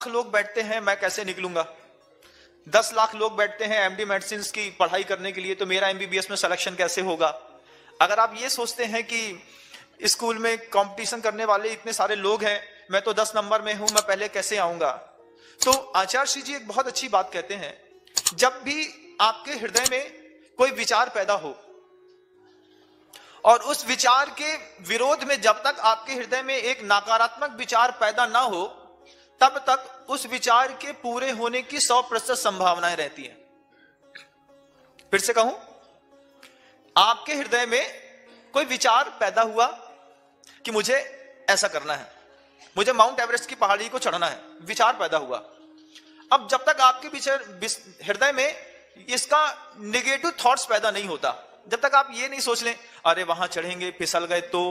लोग बैठते हैं, मैं कैसे निकलूंगा? 10 लाख लोग बैठते हैं एमडी मेडिसिन की पढ़ाई करने के लिए, तो मेरा एमबीबीएस में सिलेक्शन कैसे होगा? अगर आप ये सोचते हैं कि स्कूल में कंपटीशन करने वाले इतने सारे लोग हैं, मैं तो 10 नंबर में हूं, मैं पहले कैसे आऊंगा? तो आचार्य श्री जी एक बहुत अच्छी बात कहते हैं, जब भी आपके हृदय में कोई विचार पैदा हो और उस विचार के विरोध में जब तक आपके हृदय में एक नकारात्मक विचार पैदा ना हो, तब तक उस विचार के पूरे होने की 100% संभावनाएं रहती हैं। फिर से कहूं, आपके हृदय में कोई विचार पैदा हुआ कि मुझे ऐसा करना है, मुझे माउंट एवरेस्ट की पहाड़ी को चढ़ना है, विचार पैदा हुआ। अब जब तक आपके हृदय में इसका नेगेटिव थॉट्स पैदा नहीं होता, जब तक आप ये नहीं सोच लें अरे वहां चढ़ेंगे फिसल गए तो,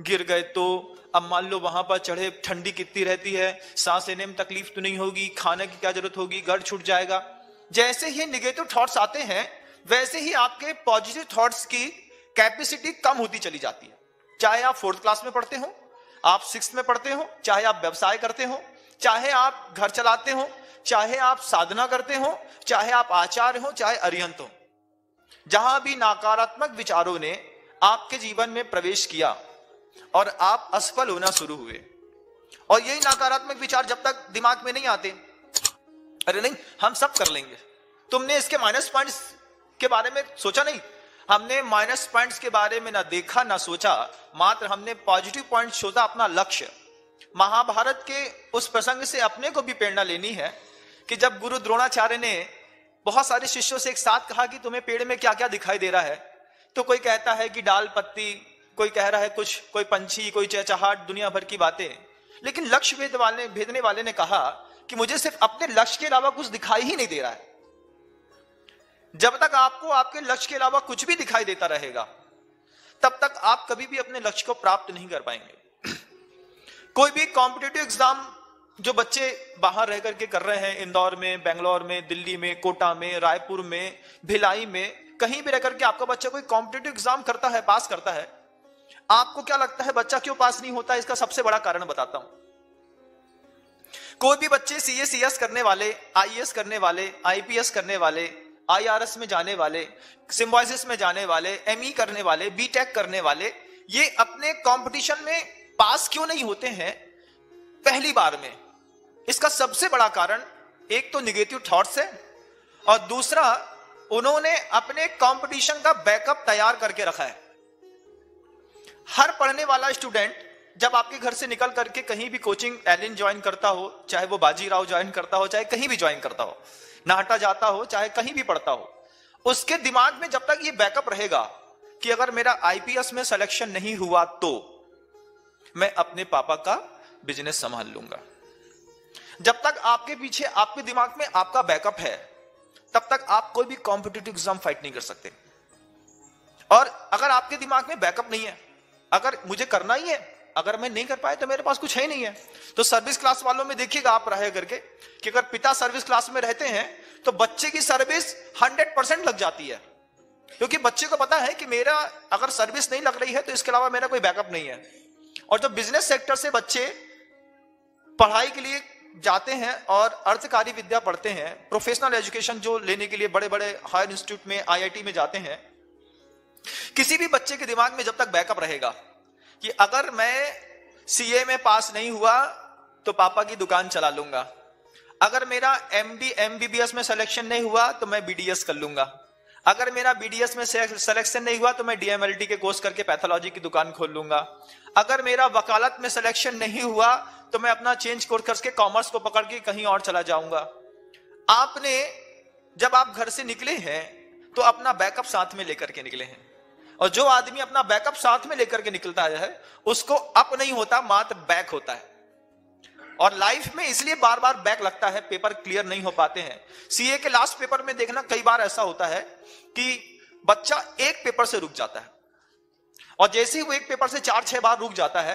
गिर गए तो, अब मान लो वहां पर चढ़े ठंडी कितनी रहती है, सांस लेने में तकलीफ तो नहीं होगी, खाने की क्या जरूरत होगी, घर छूट जाएगा। जैसे ही नेगेटिव थॉट्स आते हैं वैसे ही आपके पॉजिटिव थॉट्स की कैपेसिटी कम होती चली जाती है। चाहे आप 4th क्लास में पढ़ते हो, आप 6th में पढ़ते हो, चाहे आप व्यवसाय करते हो, चाहे आप घर चलाते हो, चाहे आप साधना करते हो, चाहे आप आचार्य हो, चाहे अरिहंत हो, जहां भी नकारात्मक विचारों ने आपके जीवन में प्रवेश किया और आप असफल होना शुरू हुए, और यही नकारात्मक विचार जब तक दिमाग में नहीं आते, अरे नहीं हम सब कर लेंगे, तुमने इसके माइनस पॉइंट्स के बारे में सोचा नहीं, हमने माइनस पॉइंट्स के बारे में ना देखा ना सोचा, मात्र हमने पॉजिटिव पॉइंट सोचा, अपना लक्ष्य। महाभारत के उस प्रसंग से अपने को भी प्रेरणा लेनी है कि जब गुरु द्रोणाचार्य ने बहुत सारे शिष्यों से एक साथ कहा कि तुम्हें पेड़ में क्या क्या दिखाई दे रहा है, तो कोई कहता है कि डाल पत्ती, कोई कह रहा है कुछ, कोई पंछी, कोई चहचहाट, दुनिया भर की बातें। लेकिन लक्ष्य भेदने वाले ने कहा कि मुझे सिर्फ अपने लक्ष्य के अलावा कुछ दिखाई ही नहीं दे रहा है। जब तक आपको आपके लक्ष्य के अलावा कुछ भी दिखाई देता रहेगा, तब तक आप कभी भी अपने लक्ष्य को प्राप्त नहीं कर पाएंगे। कोई भी कॉम्पिटिटिव एग्जाम जो बच्चे बाहर रह करके कर रहे हैं, इंदौर में, बेंगलोर में, दिल्ली में, कोटा में, रायपुर में, भिलाई में, कहीं भी रह करके आपका बच्चा कोई कॉम्पिटिटिव एग्जाम करता है, पास करता है, आपको क्या लगता है बच्चा क्यों पास नहीं होता? इसका सबसे बड़ा कारण बताता हूं। कोई भी बच्चे सीए सीएस करने वाले, आईएएस करने वाले, आईपीएस करने वाले, आईआरएस में जाने वाले, सिम्बायोसिस में जाने वाले, एमई करने वाले, बीटेक करने वाले, ये अपने कंपटीशन में पास क्यों नहीं होते हैं पहली बार में? इसका सबसे बड़ा कारण एक तो नेगेटिव थॉट्स है, और दूसरा उन्होंने अपने कंपटीशन का बैकअप तैयार करके रखा है। हर पढ़ने वाला स्टूडेंट जब आपके घर से निकल करके कहीं भी कोचिंग एलिन ज्वाइन करता हो, चाहे वो बाजीराव ज्वाइन करता हो, चाहे कहीं भी ज्वाइन करता हो, नाहटा जाता हो, चाहे कहीं भी पढ़ता हो, उसके दिमाग में जब तक ये बैकअप रहेगा कि अगर मेरा आईपीएस में सिलेक्शन नहीं हुआ तो मैं अपने पापा का बिजनेस संभाल लूंगा, जब तक आपके पीछे आपके दिमाग में आपका बैकअप है, तब तक आप कोई भी कॉम्पिटिटिव एग्जाम फाइट नहीं कर सकते। और अगर आपके दिमाग में बैकअप नहीं है, अगर मुझे करना ही है, अगर मैं नहीं कर पाया तो मेरे पास कुछ है ही नहीं है, तो सर्विस क्लास वालों में देखिएगा आप रहे करके कि अगर पिता सर्विस क्लास में रहते हैं तो बच्चे की सर्विस 100% लग जाती है, क्योंकि बच्चे को पता है कि मेरा अगर सर्विस नहीं लग रही है तो इसके अलावा मेरा कोई बैकअप नहीं है। और जब बिजनेस सेक्टर से बच्चे पढ़ाई के लिए जाते हैं और अर्थकारी विद्या पढ़ते हैं, प्रोफेशनल एजुकेशन जो लेने के लिए बड़े बड़े हायर इंस्टीट्यूट में, आईआईटी में जाते हैं, किसी भी बच्चे के दिमाग में जब तक बैकअप रहेगा कि अगर मैं सीए में पास नहीं हुआ तो पापा की दुकान चला लूंगा, अगर मेरा एमडी एमबीबीएस में सिलेक्शन नहीं हुआ तो मैं बीडीएस कर लूंगा, अगर मेरा बीडीएस में सिलेक्शन नहीं हुआ तो मैं डीएमएलटी के कोर्स करके पैथोलॉजी की दुकान खोल लूंगा, अगर मेरा वकालत में सिलेक्शन नहीं हुआ तो मैं अपना चेंज कोर्स करके कॉमर्स को पकड़ के कहीं और चला जाऊंगा। आपने जब आप घर से निकले हैं तो अपना बैकअप साथ में लेकर के निकले हैं, और जो आदमी अपना बैकअप साथ में लेकर के निकलता है उसको अप नहीं होता, मात्र बैक होता है। और लाइफ में इसलिए बार बार बैक लगता है, पेपर क्लियर नहीं हो पाते हैं। सीए के लास्ट पेपर में देखना कई बार ऐसा होता है कि बच्चा एक पेपर से रुक जाता है, और जैसे ही वो एक पेपर से 4-6 बार रुक जाता है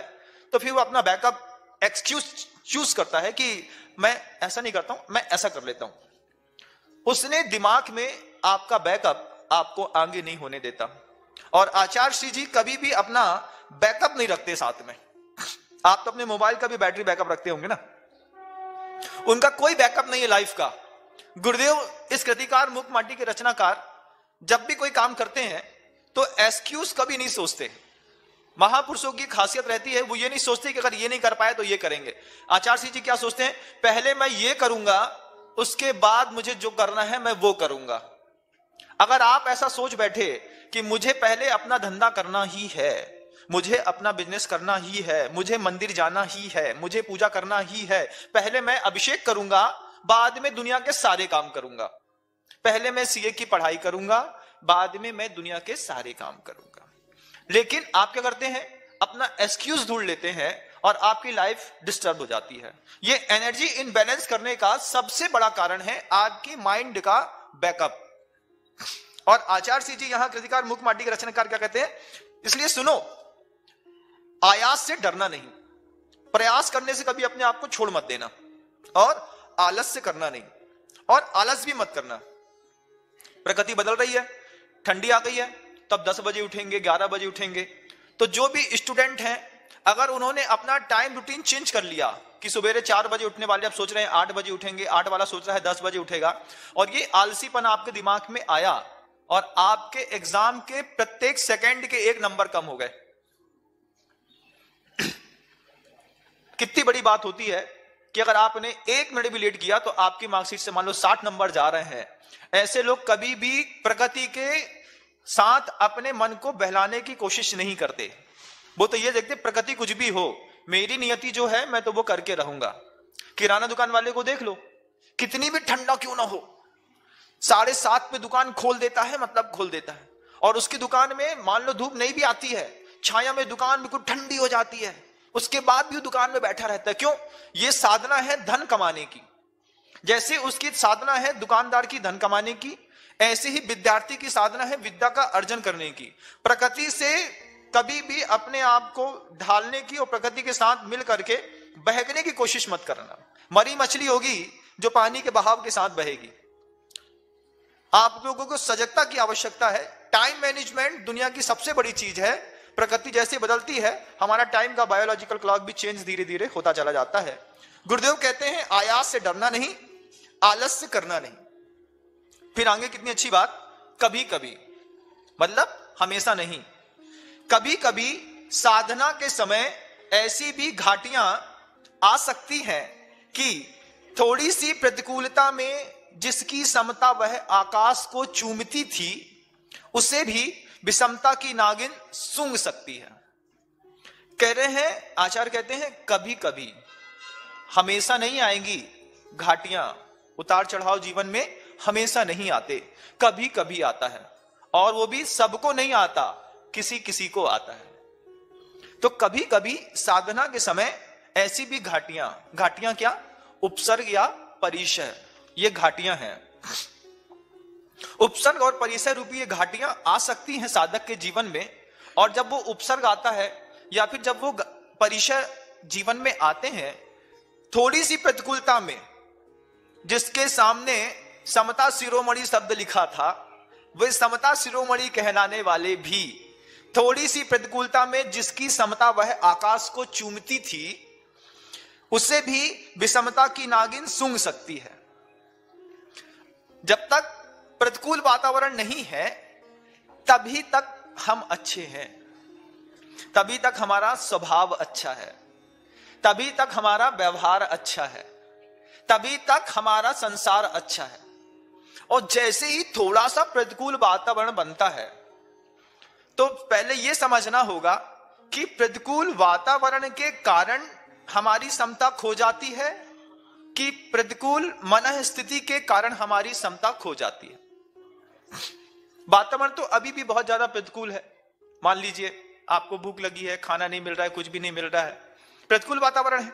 तो फिर वो अपना बैकअप एक्सक्यूज चूज करता है कि मैं ऐसा नहीं करता हूं, मैं ऐसा कर लेता हूं। उसने दिमाग में आपका बैकअप आपको आगे नहीं होने देता। और आचार्य श्री जी कभी भी अपना बैकअप नहीं रखते साथ में। आप तो अपने मोबाइल का भी बैटरी बैकअप रखते होंगे ना, उनका कोई बैकअप नहीं है लाइफ का। गुरुदेव इस कृतिकार मुख माटी के रचनाकार जब भी कोई काम करते हैं तो एक्सक्यूज कभी नहीं सोचते। महापुरुषों की खासियत रहती है, वो ये नहीं सोचते कि अगर ये नहीं कर पाए तो ये करेंगे। आचार्य सिंह जी क्या सोचते हैं, पहले मैं ये करूंगा, उसके बाद मुझे जो करना है मैं वो करूंगा। अगर आप ऐसा सोच बैठे कि मुझे पहले अपना धंधा करना ही है, मुझे अपना बिजनेस करना ही है, मुझे मंदिर जाना ही है, मुझे पूजा करना ही है, पहले मैं अभिषेक करूंगा, बाद में दुनिया के सारे काम करूंगा, पहले मैं सीए की पढ़ाई करूंगा, बाद में मैं दुनिया के सारे काम करूंगा। लेकिन आप क्या करते हैं, अपना एक्सक्यूज ढूंढ लेते हैं और आपकी लाइफ डिस्टर्ब हो जाती है। ये एनर्जी इनबैलेंस करने का सबसे बड़ा कारण है आपकी माइंड का बैकअप। और आचार्य सिंह जी यहां कृतिकार मुख माटी के रचनाकार क्या कहते हैं, इसलिए सुनो, आयास से डरना नहीं, प्रयास करने से कभी अपने आप को छोड़ मत देना, और आलस से करना नहीं, और आलस भी मत करना। प्रकृति बदल रही है, ठंडी आ गई है, तब 10 बजे उठेंगे, 11 बजे उठेंगे। तो जो भी स्टूडेंट हैं, अगर उन्होंने अपना टाइम रूटीन चेंज कर लिया कि सवेरे 4 बजे उठने वाले अब सोच रहे हैं 8 बजे उठेंगे, 8 वाला सोच रहा है 10 बजे उठेगा, और ये आलसीपन आपके दिमाग में आया और आपके एग्जाम के प्रत्येक सेकंड के 1 नंबर कम हो गए। कितनी बड़ी बात होती है कि अगर आपने 1 मिनट भी लेट किया तो आपकी मार्कशीट से मान लो 60 नंबर जा रहे हैं। ऐसे लोग कभी भी प्रकृति के साथ अपने मन को बहलाने की कोशिश नहीं करते। वो तो ये देखते प्रकृति कुछ भी हो, मेरी नियति जो है मैं तो वो करके रहूंगा। किराना दुकान वाले को देख लो, कितनी भी ठंडा क्यों ना हो, 7:30 पे दुकान खोल देता है, मतलब खोल देता है। और उसकी दुकान में मान लो धूप नहीं भी आती है, छाया में दुकान बिल्कुल ठंडी हो जाती है, उसके बाद भी दुकान में बैठा रहता है। क्यों? ये साधना है धन कमाने की। जैसे उसकी साधना है दुकानदार की धन कमाने की, ऐसे ही विद्यार्थी की साधना है विद्या का अर्जन करने की। प्रकृति से कभी भी अपने आप को ढालने की और प्रकृति के साथ मिल करके बहकने की कोशिश मत करना। मरी मछली होगी जो पानी के बहाव के साथ बहेगी। आप लोगों को सजगता की आवश्यकता है। टाइम मैनेजमेंट दुनिया की सबसे बड़ी चीज है। प्रकृति जैसे बदलती है, हमारा टाइम का बायोलॉजिकल क्लॉक भी चेंज धीरे धीरे होता चला जाता है। गुरुदेव कहते हैं आयास से डरना नहीं, आलस से करना नहीं। फिर आगे कितनी अच्छी बात, कभी कभी, मतलब हमेशा नहीं, कभी कभी साधना के समय ऐसी भी घाटियां आ सकती हैं कि थोड़ी सी प्रतिकूलता में जिसकी समता वह आकाश को चूमती थी, उसे भी विषमता की नागिन सूंघ सकती है। कह रहे हैं, आचार्य कहते हैं कभी कभी, हमेशा नहीं आएंगी घाटियां, उतार चढ़ाव जीवन में हमेशा नहीं आते, कभी कभी आता है, और वो भी सबको नहीं आता, किसी किसी को आता है। तो कभी कभी साधना के समय ऐसी भी घाटियां क्या, उपसर्ग या परिसर, ये घाटियां हैं। उपसर्ग और परिसर रूपी ये घाटियां आ सकती हैं साधक के जीवन में। और जब वो उपसर्ग आता है या फिर जब वो परिसर जीवन में आते हैं, थोड़ी सी प्रतिकूलता में, जिसके सामने समता शिरोमणि शब्द लिखा था, वे समता शिरोमणि कहलाने वाले भी थोड़ी सी प्रतिकूलता में जिसकी समता वह आकाश को चूमती थी, उसे भी विषमता की नागिन सूंघ सकती है। जब तक प्रतिकूल वातावरण नहीं है तभी तक हम अच्छे हैं, तभी तक हमारा स्वभाव अच्छा है, तभी तक हमारा व्यवहार अच्छा है, तभी तक हमारा संसार अच्छा है। और जैसे ही थोड़ा सा प्रतिकूल वातावरण बनता है तो पहले यह समझना होगा कि प्रतिकूल वातावरण के कारण हमारी समता खो जाती है कि प्रतिकूल मन स्थिति के कारण हमारी समता खो जाती है। वातावरण तो अभी भी बहुत ज्यादा प्रतिकूल है। मान लीजिए आपको भूख लगी है, खाना नहीं मिल रहा है, कुछ भी नहीं मिल रहा है, प्रतिकूल वातावरण है।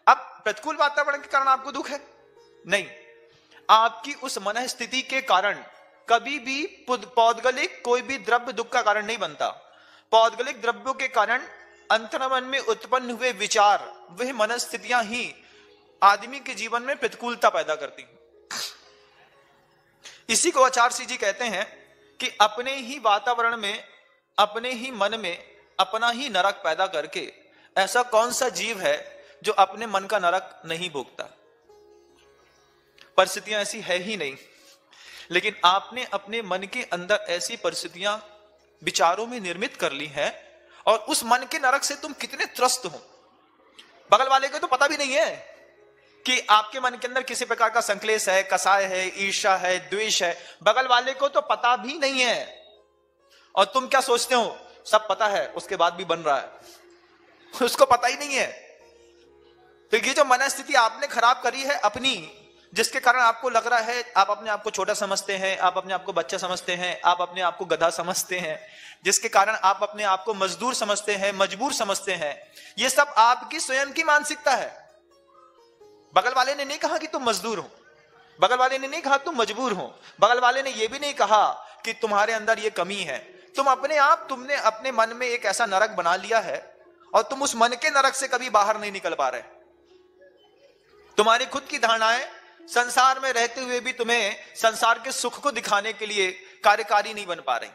अब प्रतिकूल वातावरण के कारण आपको दुख है? नहीं, आपकी उस मन स्थिति के कारण कभी भी पौद्गलिक कोई भी द्रव्य दुख का कारण नहीं बनता। पौद्गलिक द्रव्यों के कारण अंतर्मन में उत्पन्न हुए विचार, वह मनस्थितियां ही आदमी के जीवन में प्रतिकूलता पैदा करती हैं। इसी को आचार्य सिंह जी कहते हैं कि अपने ही वातावरण में, अपने ही मन में अपना ही नरक पैदा करके ऐसा कौन सा जीव है जो अपने मन का नरक नहीं भोगता। परिस्थितियां ऐसी है ही नहीं, लेकिन आपने अपने मन के अंदर ऐसी परिस्थितियां विचारों में निर्मित कर ली है, और उस मन के नरक से तुम कितने त्रस्त हो। बगल वाले को तो पता भी नहीं है कि आपके मन के अंदर किसी प्रकार का संक्लेश है, कसाय है, ईर्ष्या है, द्वेष है। बगल वाले को तो पता भी नहीं है, और तुम क्या सोचते हो सब पता है, उसके बाद भी बन रहा है, उसको पता ही नहीं है। तो ये जो मनस्थिति आपने खराब करी है अपनी, जिसके कारण आपको लग रहा है, आप अपने आप को छोटा समझते हैं, आप अपने आप को बच्चा समझते हैं, आप अपने आप को गधा समझते हैं, जिसके कारण आप अपने आप को मजदूर समझते हैं, मजबूर समझते हैं। ये सब आपकी स्वयं की मानसिकता है। बगल वाले ने नहीं कहा कि तुम मजदूर हो, बगल वाले ने नहीं कहा तुम मजबूर हो, बगल वाले ने यह भी नहीं कहा कि तुम्हारे अंदर यह कमी है। तुमने अपने मन में एक ऐसा नरक बना लिया है, और तुम उस मन के नरक से कभी बाहर नहीं निकल पा रहे। तुम्हारी खुद की धारणाएं संसार में रहते हुए भी तुम्हें संसार के सुख को दिखाने के लिए कार्यकारी नहीं बन पा रही।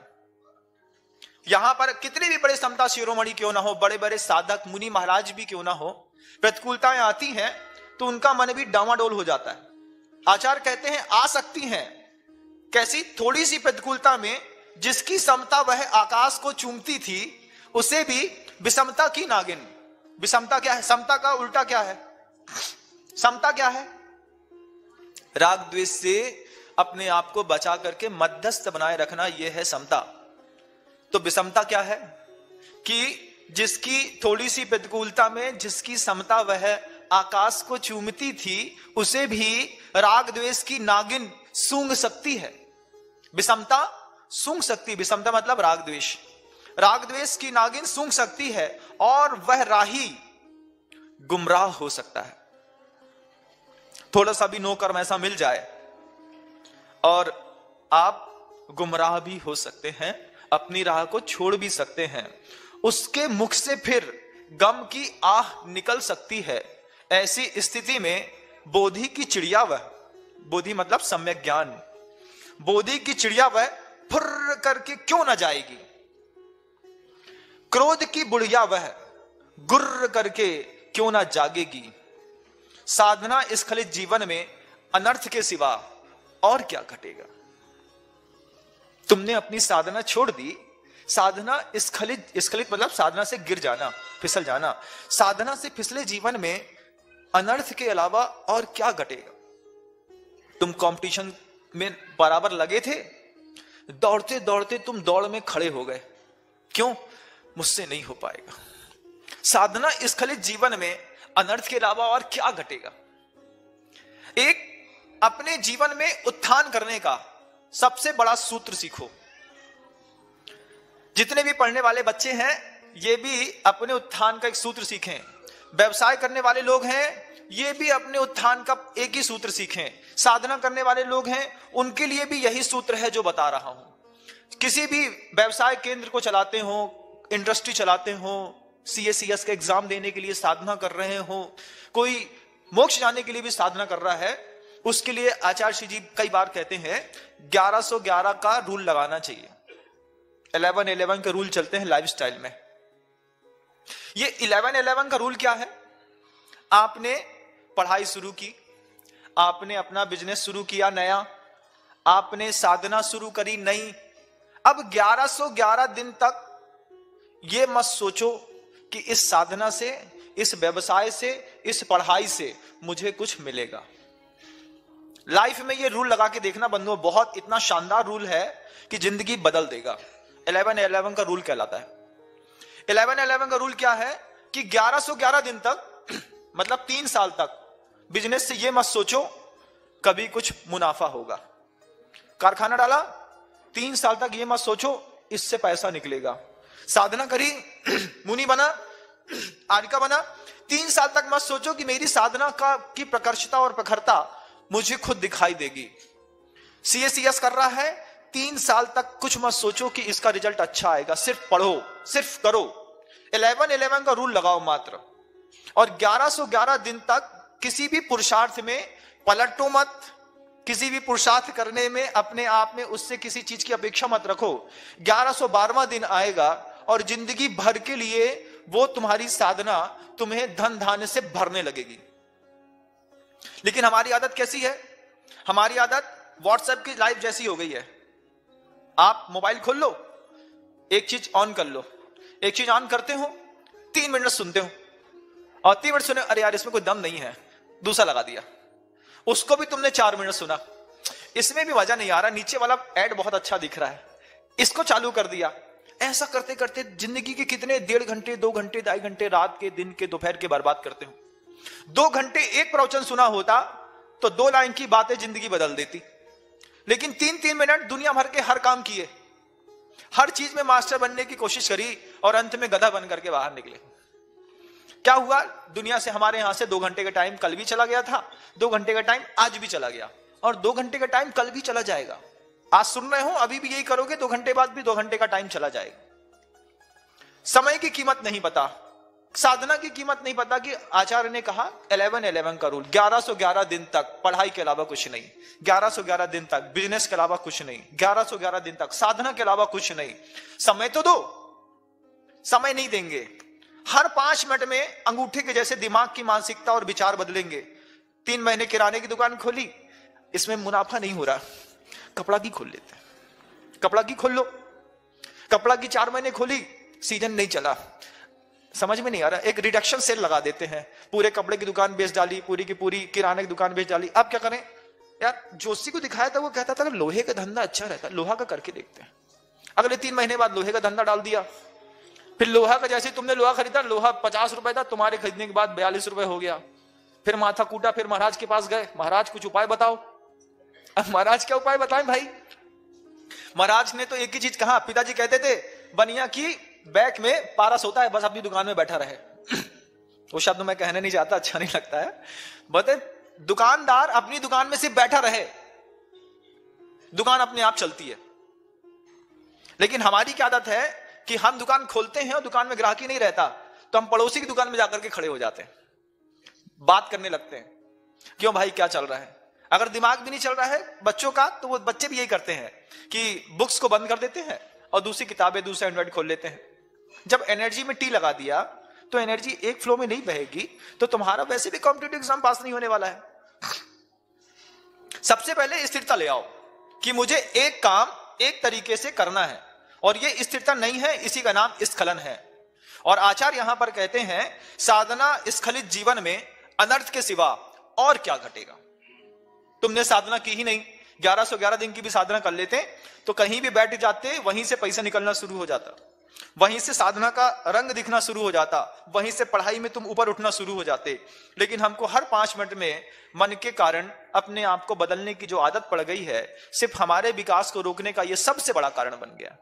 यहां पर कितने भी बड़े समता शिरोमणि क्यों ना हो, बड़े बड़े साधक मुनि महाराज भी क्यों ना हो, प्रतिकूलताएं आती हैं तो उनका मन भी डामाडोल हो जाता है। आचार्य कहते हैं आ सकती हैं, कैसी? थोड़ी सी प्रतिकूलता में जिसकी समता वह आकाश को चूमती थी, उसे भी विषमता की नागिन। विषमता क्या है? समता का उल्टा क्या है? समता क्या है? राग द्वेष से अपने आप को बचा करके मध्यस्थ बनाए रखना, यह है समता। तो विषमता क्या है? कि जिसकी थोड़ी सी प्रतिकूलता में जिसकी समता वह आकाश को चूमती थी, उसे भी राग द्वेष की नागिन सूंघ सकती है। विषमता सूंघ सकती, विषमता मतलब राग द्वेष, राग द्वेष की नागिन सूंघ सकती है, और वह राही गुमराह हो सकता है। थोड़ा सा भी नो कर्म ऐसा मिल जाए और आप गुमराह भी हो सकते हैं, अपनी राह को छोड़ भी सकते हैं। उसके मुख से फिर गम की आह निकल सकती है। ऐसी स्थिति में बोधि की चिड़िया वह, बोधि मतलब सम्यक ज्ञान, बोधि की चिड़िया वह फुर्र करके क्यों ना जाएगी। क्रोध की बुढ़िया वह गुर्र करके क्यों ना जागेगी। साधना स्खलित जीवन में अनर्थ के सिवा और क्या घटेगा। तुमने अपनी साधना छोड़ दी, साधना स्खलित मतलब साधना से गिर जाना, फिसल जाना। साधना से फिसले जीवन में अनर्थ के अलावा और क्या घटेगा। तुम कंपटीशन में बराबर लगे थे, दौड़ते दौड़ते तुम दौड़ में खड़े हो गए, क्यों? मुझसे नहीं हो पाएगा। साधना स्खलित जीवन में अनर्थ के अलावा और क्या घटेगा। एक अपने जीवन में उत्थान करने का सबसे बड़ा सूत्र सीखो। जितने भी पढ़ने वाले बच्चे हैं, ये भी अपने उत्थान का एक सूत्र सीखें। व्यवसाय करने वाले लोग हैं, ये भी अपने उत्थान का एक ही सूत्र सीखें। साधना करने वाले लोग हैं, उनके लिए भी यही सूत्र है जो बता रहा हूं। किसी भी व्यवसाय केंद्र को चलाते हो, इंडस्ट्री चलाते हो, CACS का एग्जाम देने के लिए साधना कर रहे हो, कोई मोक्ष जाने के लिए भी साधना कर रहा है, उसके लिए आचार्य श्री जी कई बार कहते हैं 1111 का रूल लगाना चाहिए। 1111 का रूल चलते हैं लाइफस्टाइल में। ये 1111 का रूल क्या है? आपने पढ़ाई शुरू की, आपने अपना बिजनेस शुरू किया नया, आपने साधना शुरू करी नई। अब 1111 दिन तक ये मत सोचो कि इस साधना से, इस व्यवसाय से, इस पढ़ाई से मुझे कुछ मिलेगा। लाइफ में ये रूल लगा के देखना बंधुओं, बहुत इतना शानदार रूल है कि जिंदगी बदल देगा। 1111 का रूल कहलाता है। 1111 का रूल क्या है कि 1111 दिन तक मतलब 3 साल तक बिजनेस से ये मत सोचो कभी कुछ मुनाफा होगा। कारखाना डाला, 3 साल तक ये मत सोचो इससे पैसा निकलेगा। साधना करी, मुनि बना, आर्यिका बना, 3 साल तक मत सोचो कि मेरी साधना की प्रकर्षता और प्रखरता मुझे खुद दिखाई देगी। CACS कर रहा है, 3 साल तक कुछ मत सोचो कि इसका रिजल्ट अच्छा आएगा। सिर्फ पढ़ो, सिर्फ करो। 1111 का रूल लगाओ मात्र, और 1111 दिन तक किसी भी पुरुषार्थ में पलटो मत। किसी भी पुरुषार्थ करने में अपने आप में उससे किसी चीज की अपेक्षा मत रखो। 1112वां दिन आएगा और जिंदगी भर के लिए वो तुम्हारी साधना तुम्हें धन धान्य से भरने लगेगी। लेकिन हमारी आदत कैसी है? हमारी आदत व्हाट्सएप की लाइव जैसी हो गई है। आप मोबाइल खोल लो, एक चीज ऑन कर लो, एक चीज ऑन करते हो, 3 मिनट सुनते हो, और 3 मिनट सुने, अरे यार इसमें कोई दम नहीं है, दूसरा लगा दिया। उसको भी तुमने 4 मिनट सुना, इसमें भी मजा नहीं आ रहा, नीचे वाला ऐड बहुत अच्छा दिख रहा है, इसको चालू कर दिया। ऐसा करते करते जिंदगी के कितने 1.5 घंटे, 2 घंटे, 2.5 घंटे रात के, दिन के, दोपहर के बर्बाद करते हो। 2 घंटे एक प्रवचन सुना होता तो 2 लाइन की बातें जिंदगी बदल देती। लेकिन 3-3 मिनट दुनिया भर के हर काम किए, हर चीज में मास्टर बनने की कोशिश करी, और अंत में गधा बन करके बाहर निकले। क्या हुआ? दुनिया से, हमारे यहां से 2 घंटे का टाइम कल भी चला गया था, 2 घंटे का टाइम आज भी चला गया, और 2 घंटे का टाइम कल भी चला जाएगा। आज सुन रहे हो, अभी भी यही करोगे, 2 घंटे बाद भी 2 घंटे का टाइम चला जाएगा। समय की कीमत नहीं पता, साधना की कीमत नहीं पता। कि आचार्य ने कहा 11-11 का रूल, 1111 दिन तक पढ़ाई के अलावा कुछ नहीं, 1111 दिन तक बिजनेस के अलावा कुछ नहीं, 1111 दिन तक साधना के अलावा कुछ नहीं। समय तो दो, समय नहीं देंगे। हर 5 मिनट में अंगूठे के जैसे दिमाग की मानसिकता और विचार बदलेंगे। 3 महीने किराने की दुकान खोली, इसमें मुनाफा नहीं हो रहा, कपड़ा की खोल लेते हैं, कपड़ा की खोल लो। कपड़ा की 4 महीने खोली, सीजन नहीं चला, समझ में नहीं आ रहा, एक रिडक्शन सेल लगा देते हैं, पूरे कपड़े की दुकान बेच डाली, पूरी की पूरी किराने की दुकान बेच डाली। अब क्या करें यार? जोशी को दिखाया था, वो कहता था लोहे का धंधा अच्छा रहता है, लोहा का करके देखते हैं। अगले 3 महीने बाद लोहे का धंधा डाल दिया। फिर लोहा का, जैसे तुमने लोहा खरीदा, लोहा 50 रुपए था, तुम्हारे खरीदने के बाद 42 रुपए हो गया। फिर माथा कूटा, फिर महाराज के पास गए, महाराज कुछ उपाय बताओ। अब महाराज क्या उपाय बताएं भाई? महाराज ने तो एक ही चीज कहा, पिताजी कहते थे बनिया की बैक में पारस होता है, बस अपनी दुकान में बैठा रहे। वो शब्द मैं कहने नहीं चाहता, अच्छा नहीं लगता है। बता, दुकानदार अपनी दुकान में सिर्फ बैठा रहे, दुकान अपने आप चलती है। लेकिन हमारी क्या आदत है कि हम दुकान खोलते हैं और दुकान में ग्राहक ही नहीं रहता, तो हम पड़ोसी की दुकान में जाकर के खड़े हो जाते हैं, बात करने लगते हैं, क्यों भाई क्या चल रहा है। अगर दिमाग भी नहीं चल रहा है बच्चों का, तो वो बच्चे भी यही करते हैं कि बुक्स को बंद कर देते हैं और दूसरी किताबें, दूसरा एंड्रॉइड खोल लेते हैं। जब एनर्जी में टी लगा दिया तो एनर्जी एक फ्लो में नहीं बहेगी, तो तुम्हारा वैसे भी कॉम्पिटिटिव एग्जाम पास नहीं होने वाला है। सबसे पहले स्थिरता ले आओ कि मुझे एक काम एक तरीके से करना है, और ये स्थिरता नहीं है, इसी का नाम स्खलन है। और आचार्य यहां पर कहते हैं साधना स्खलित जीवन में अनर्थ के सिवा और क्या घटेगा। तुमने साधना की ही नहीं, 1111 दिन की भी साधना कर लेते तो कहीं भी बैठ जाते, वहीं से पैसा निकलना शुरू हो जाता, वहीं से साधना का रंग दिखना शुरू हो जाता, वहीं से पढ़ाई में तुम ऊपर उठना शुरू हो जाते। लेकिन हमको हर 5 मिनट में मन के कारण अपने आप को बदलने की जो आदत पड़ गई है, सिर्फ हमारे विकास को रोकने का यह सबसे बड़ा कारण बन गया।